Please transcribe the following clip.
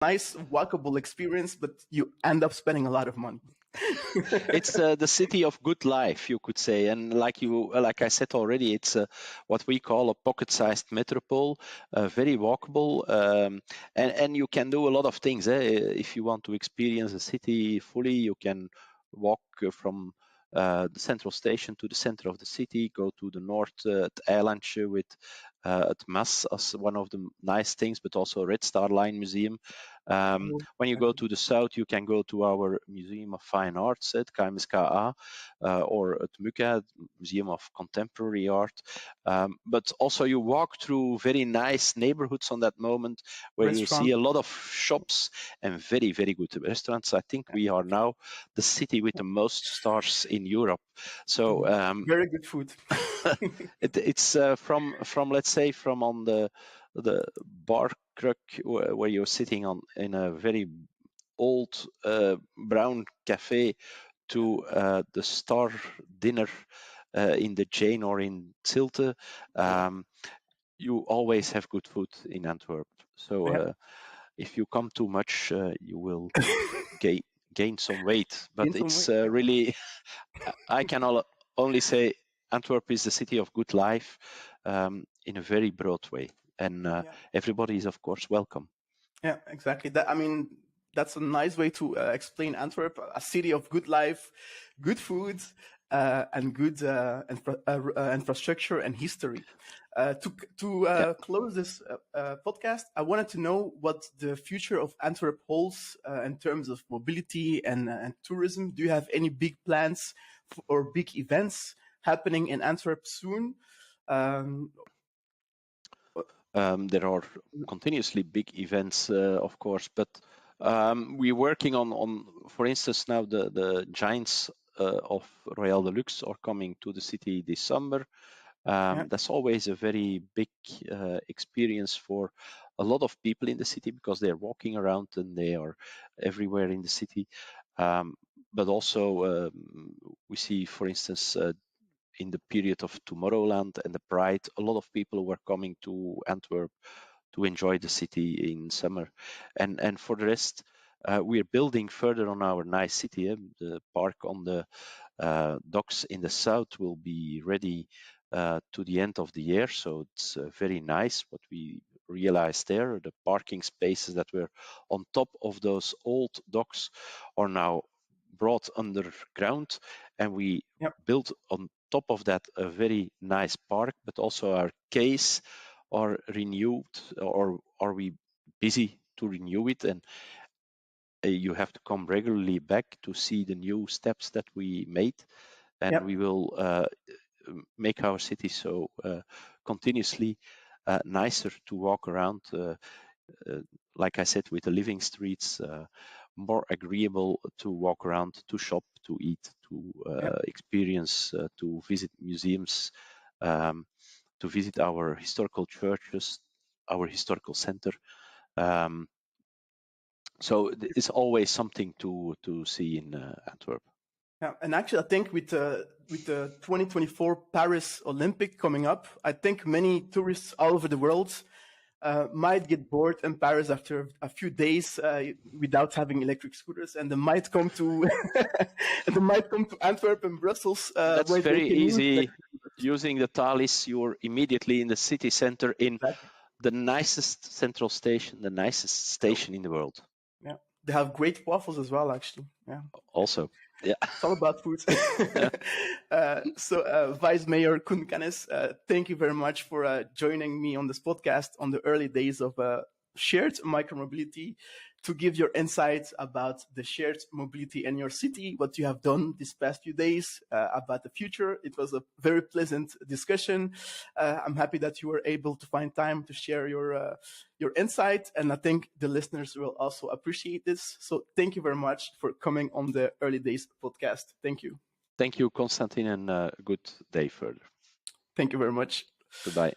nice walkable experience, but you end up spending a lot of money. It's the city of good life, you could say, and like I said already, it's what we call a pocket-sized metropole, very walkable, and you can do a lot of things. If you want to experience the city fully, you can walk from the central station to the center of the city, go to the north at Eilandje with at Maas as one of the nice things, but also Red Star Line Museum. When you go to the south, you can go to our Museum of Fine Arts at KMSKA, or at MUCA, Museum of Contemporary Art. But also you walk through very nice neighborhoods on that moment where you see a lot of shops and very, very good restaurants. I think we are now the city with the most stars in Europe. So very good food. it's from let's say from on the bar crook where you're sitting on in a very old brown cafe to the star dinner in the Jane or in Zilte. You always have good food in Antwerp. So if you come too much, you will gain some weight. But it's really, I can only say Antwerp is the city of good life in a very broad way. And everybody is, of course, welcome. Yeah, exactly. That's a nice way to explain Antwerp, a city of good life, good food, and good infrastructure and history. To close this podcast, I wanted to know what the future of Antwerp holds in terms of mobility and tourism. Do you have any big plans or big events happening in Antwerp soon? There are continuously big events, of course, but we're working on, for instance, now the Giants of Royal Deluxe are coming to the city this summer. That's always a very big experience for a lot of people in the city because they're walking around and they are everywhere in the city. But also we see, for instance, in the period of Tomorrowland and the Pride, a lot of people were coming to Antwerp to enjoy the city in summer. And for the rest, we're building further on our nice city. The park on the docks in the south will be ready to the end of the year. So it's very nice what we realized there. The parking spaces that were on top of those old docks are now brought underground, and we built on top of that a very nice park, but also our quays are renewed, or are we busy to renew it, and you have to come regularly back to see the new steps that we made, and we will make our city so continuously nicer to walk around, like I said, with the living streets, more agreeable to walk around, to shop, to eat, to experience, to visit museums, to visit our historical churches, our historical center. So it's always something to see in Antwerp. Yeah, and actually, I think with the 2024 Paris Olympic coming up, I think many tourists all over the world might get bored in Paris after a few days without having electric scooters, and they might come to Antwerp and Brussels. That's very easy. Using the Thalys, you're immediately in the city center in the nicest central station, the nicest station in the world. Yeah, they have great waffles as well, actually. Yeah. Also, yeah. It's all about food. So, Vice Mayor Koen Kennis, thank you very much for joining me on this podcast on the early days of shared micromobility, to give your insights about the shared mobility in your city, what you have done these past few days, about the future. It was a very pleasant discussion. I'm happy that you were able to find time to share your insight, and I think the listeners will also appreciate this. So thank you very much for coming on the Early Days podcast. Thank you. Thank you, Konstantin, and good day further. Thank you very much. Goodbye.